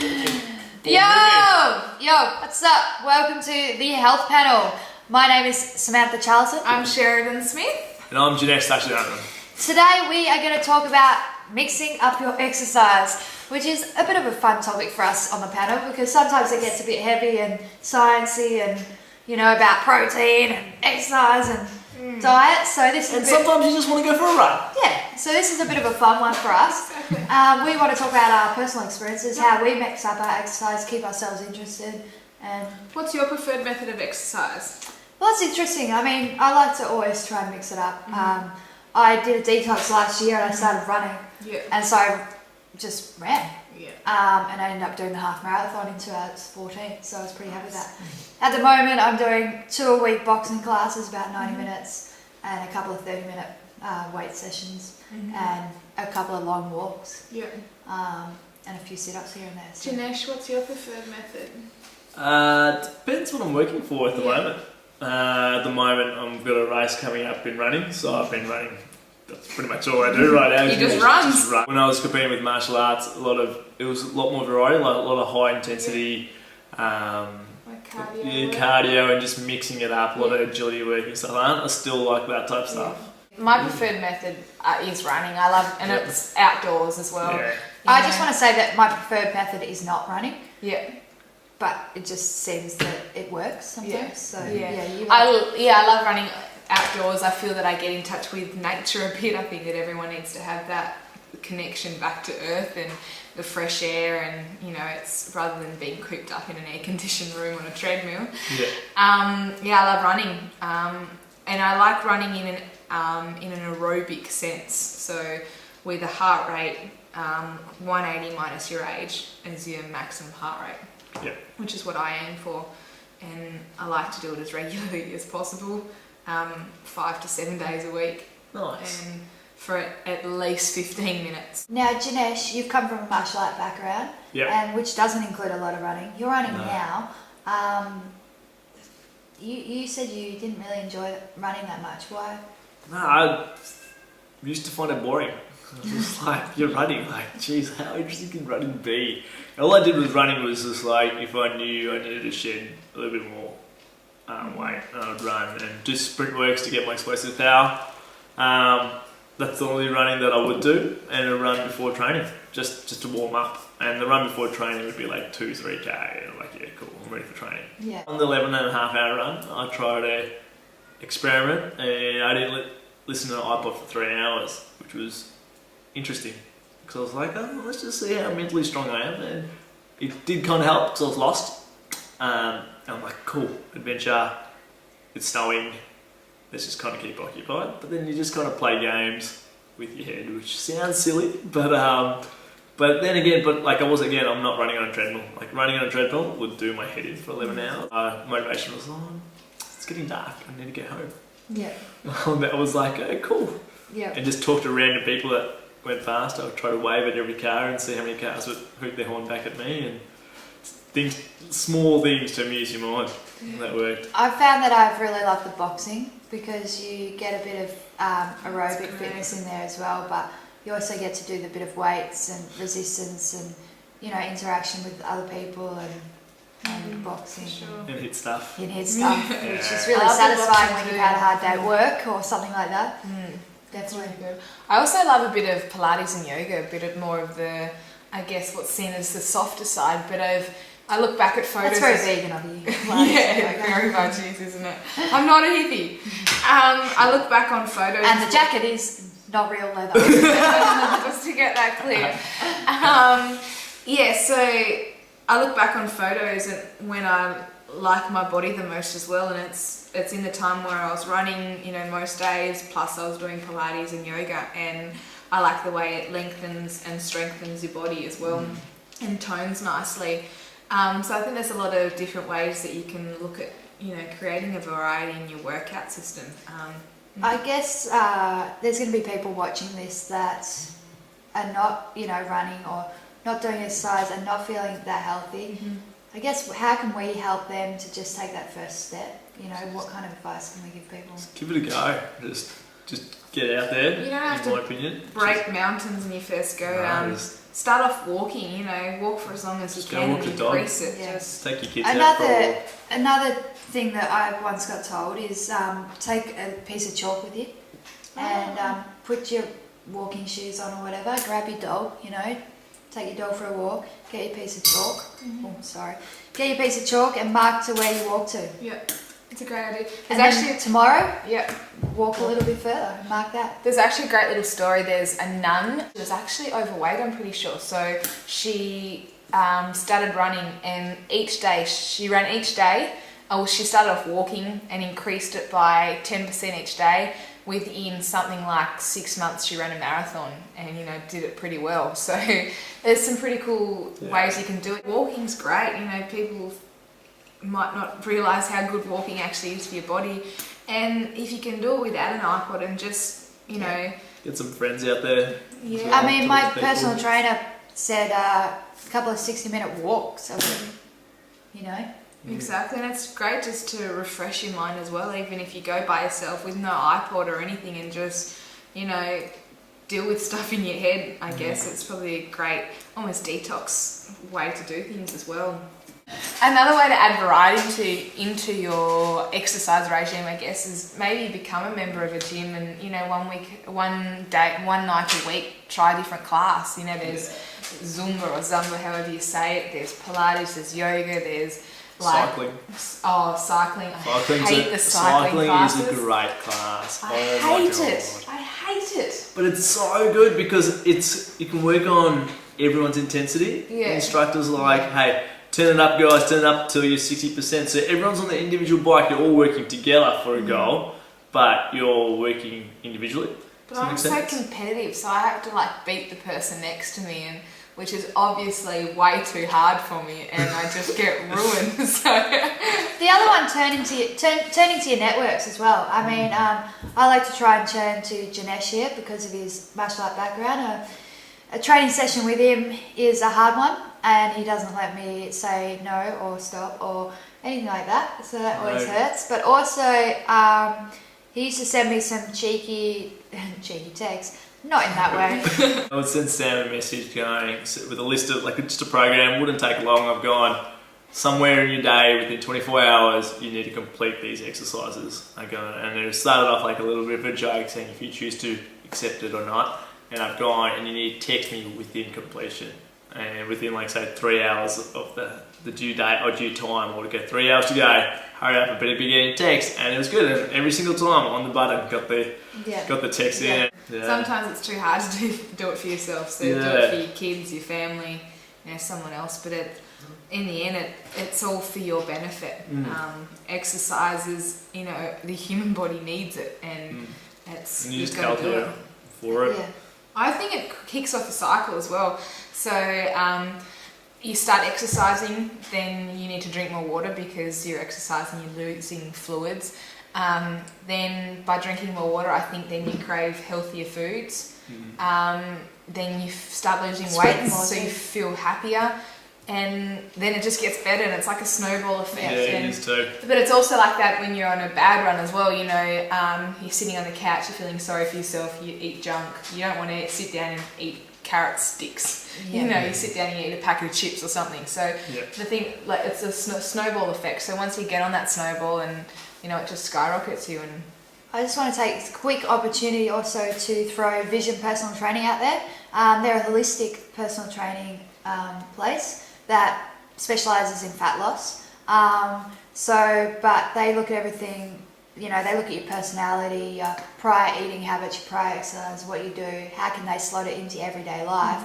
Yo, what's up? Welcome to the health panel. My name is Samantha Charlton. I'm Sheridan Smith. And I'm Sheridan Smith. Today we are going to talk about mixing up your exercise, which is a bit of a fun topic for us on the panel because sometimes it gets a bit heavy and sciencey and, you know, about protein and exercise and diet. So this is sometimes you just want to go for a run. Yeah, so this is a bit of a fun one for us. We want to talk about our personal experiences, how we mix up our exercise, keep ourselves interested. And what's your preferred method of exercise? well, it's interesting. I mean, I like to always try and mix it up. I did a detox last year and I started running. Yeah. And so I just ran. Yeah. And I ended up doing the half marathon in 2 hours 14, so I was pretty happy with that. At the moment, I'm doing 2 a week boxing classes, about 90 minutes, and a couple of 30-minute weight sessions, and a couple of long walks. Yeah. And a few sit-ups here and there. So. Janesh, what's your preferred method? Depends what I'm working for at the moment. At the moment, I've got a race coming up in running, so I've been running. That's pretty much all I do right now. He just runs. Just run. When I was competing with martial arts, it was a lot more variety, like a lot of high intensity, Like cardio. cardio, and just mixing it up. A lot of agility work and stuff. I still like that type of stuff. My preferred method is running. I love, and it's outdoors as well. Yeah. I just want to say that my preferred method is not running. Yeah. But it just seems that it works sometimes. Yeah. So I love running outdoors. I feel that I get in touch with nature a bit. I think that everyone needs to have that connection back to earth and the fresh air, and you know, it's rather than being cooped up in an air-conditioned room on a treadmill. Yeah. I love running, and I like running in an aerobic sense. So with a heart rate, 180 minus your age is your maximum heart rate. Yeah. Which is what I aim for, and I like to do it as regularly as possible, 5 to 7 days a week. Nice. And for at least 15 minutes. Now, Janesh, you've come from a martial art background, and which doesn't include a lot of running. You're running now. You said you didn't really enjoy running that much. Why? No, I used to find it boring. I was just like, you're running, like, geez, how interesting can running be? All I did with running was just like, if I knew I needed to shed a little bit more weight, I would run and do sprint works to get my explosive power. That's the only running that I would do, and a run before training, just to warm up. And the run before training would be like 2-3k, and I'm like, yeah, cool, I'm ready for training. Yeah. On the 11.5-hour run, I tried to experiment, and I didn't listen to an iPod for 3 hours, which was interesting, because I was like, oh, let's just see how mentally strong I am, and it did kind of help because I was lost. And I'm like, cool, adventure, it's snowing, let's just kind of keep occupied. But then you just kind of play games with your head, which sounds silly, but then again, I'm not running on a treadmill. Like, running on a treadmill would do my head in for 11 hours. Motivation was, it's getting dark, I need to get home. Yeah. I was like, oh, cool. Yeah. And just talk to random people that went past. I would try to wave at every car and see how many cars would hoot their horn back at me, and small things to amuse your mind. That worked. I've found that I've really loved the boxing because you get a bit of aerobic fitness in there as well, but you also get to do the bit of weights and resistance and, you know, interaction with other people and boxing. Sure. And hit stuff. Which is really I love the satisfying boxing when too. you've had a hard day at work or something like that. Definitely. Good. I also love a bit of Pilates and yoga, a bit of more of the, I guess, what's seen as the softer side, I look back at photos. That's very vegan of you. Yeah, very much is, isn't it? I'm not a hippie. I look back on photos. And the jacket is not real leather. Just to get that clear. So I look back on photos and when I like my body the most as well, and it's in the time where I was running, you know, most days, plus I was doing Pilates and yoga, and I like the way it lengthens and strengthens your body as well and tones nicely. So I think there's a lot of different ways that you can look at, you know, creating a variety in your workout system. I guess there's going to be people watching this that are not, you know, running or not doing exercise and not feeling that healthy. I guess how can we help them to just take that first step? You know, what kind of advice can we give people? Just give it a go. Just just get out there. You don't have in my to opinion. break mountains when you first go. Start off walking. Walk for as long as you Just go can walk and the dog. increase it. Yeah. Just take your kids out for a walk. Another thing that I once got told is take a piece of chalk with you and put your walking shoes on or whatever. Grab your dog, take your dog for a walk. Get your piece of chalk. Get your piece of chalk and mark to where you walk to. Yeah, it's a great idea. And then tomorrow, walk a little bit further and mark that. There's actually a great little story. There's a nun. She was actually overweight, I'm pretty sure. So she started running, and she ran each day. She started off walking and increased it by 10% each day. Within something like 6 months, she ran a marathon and did it pretty well. So there's some pretty cool ways you can do it. Walking's great. People might not realise how good walking actually is for your body, and if you can do it without an iPod and just get some friends out there. Yeah, I mean, my personal trainer said a couple of 60-minute walks. Exactly, and it's great just to refresh your mind as well, even if you go by yourself with no iPod or anything and just deal with stuff in your head. I guess it's probably a great almost detox way to do things as well. Another way to add variety into your exercise regime, I guess, is maybe become a member of a gym and, one night a week, try a different class. There's Zumba or Zumba, however you say it. There's Pilates, there's yoga, there's cycling. Cycling. I hate the cycling classes. Is a great class. I hate it. But it's so good because you can work on everyone's intensity. Yeah. The instructor's like, hey, turn it up, guys, turn it up till you're 60%. So everyone's on the individual bike, you're all working together for a goal, but you're all working individually. But I'm so competitive, so I have to beat the person next to me, which is obviously way too hard for me, and I just get ruined. So the other one, turning to your networks as well. I mean, I like to try and turn to Janesh here because of his martial art background. A training session with him is a hard one, and he doesn't let me say no or stop or anything like that, so that always hurts. But also, he used to send me some cheeky texts. Not in that way. I would send Sam a message going with a list of just a program. Wouldn't take long. I've gone somewhere in your day within 24 hours. You need to complete these exercises. And it started off like a little bit of a joke, saying if you choose to accept it or not. And I've gone, and you need to text me within completion, and within say 3 hours of the due date or due time, or to go 3 hours to go. Hurry up, I better be getting text, and it was good. And every single time on the button, got the text in. Yeah. Sometimes it's too hard to do it for yourself, so do it for your kids, your family, someone else. But in the end, it's all for your benefit. Exercise is, the human body needs it, and you you've just got to do it for it. Yeah. I think it kicks off a cycle as well. So you start exercising, then you need to drink more water because you're exercising, you're losing fluids. Then by drinking more water, I think then you crave healthier foods. Then you start losing weight, so you feel happier. And then it just gets better, and it's like a snowball effect. Yeah, it is too. But it's also like that when you're on a bad run as well. You're sitting on the couch, you're feeling sorry for yourself, you eat junk. You don't want to sit down and eat carrot sticks. Yeah. You sit down and you eat a packet of chips or something. So the thing, it's a snowball effect. So once you get on that snowball, and it just skyrockets you. And I just want to take a quick opportunity also to throw Vision Personal Training out there. They're a holistic personal training place that specialises in fat loss. But they look at everything, they look at your personality, your prior eating habits, your prior exercise, what you do, how can they slot it into everyday life,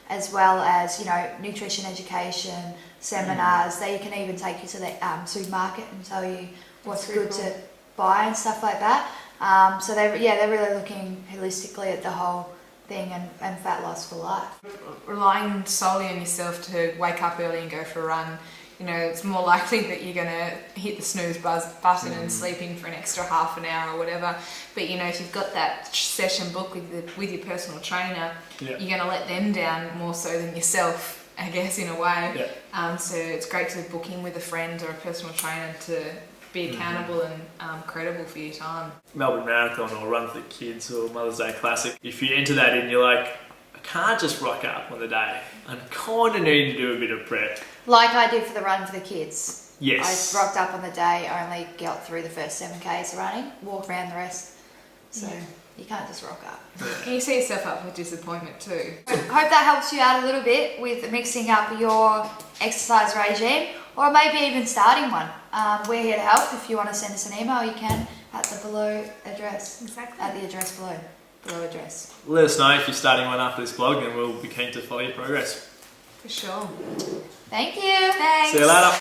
as well as, nutrition education, seminars. They can even take you to the supermarket and tell you what's good to buy and stuff like that. So they're really looking holistically at the whole thing and fat loss for life. Relying solely on yourself to wake up early and go for a run, it's more likely that you're going to hit the snooze button and sleep in for an extra half an hour or whatever. But if you've got that session booked with your personal trainer, you're going to let them down more so than yourself, I guess, in a way. So it's great to book in with a friend or a personal trainer to be accountable and credible for your time. Melbourne Marathon or Run for the Kids or Mother's Day Classic. If you enter that in, you're like, I can't just rock up on the day. I kind of need to do a bit of prep. Like I did for the Run for the Kids. Yes. I rocked up on the day, only got through the first 7Ks running, walked around the rest. So you can't just rock up. And you set yourself up for disappointment too. Hope that helps you out a little bit with mixing up your exercise regime, or maybe even starting one. We're here to help. If you want to send us an email, you can at the below address. Exactly. At the address below. Below address. Let us know if you're starting one after this blog and we'll be keen to follow your progress. For sure. Thank you. Thanks. See you later.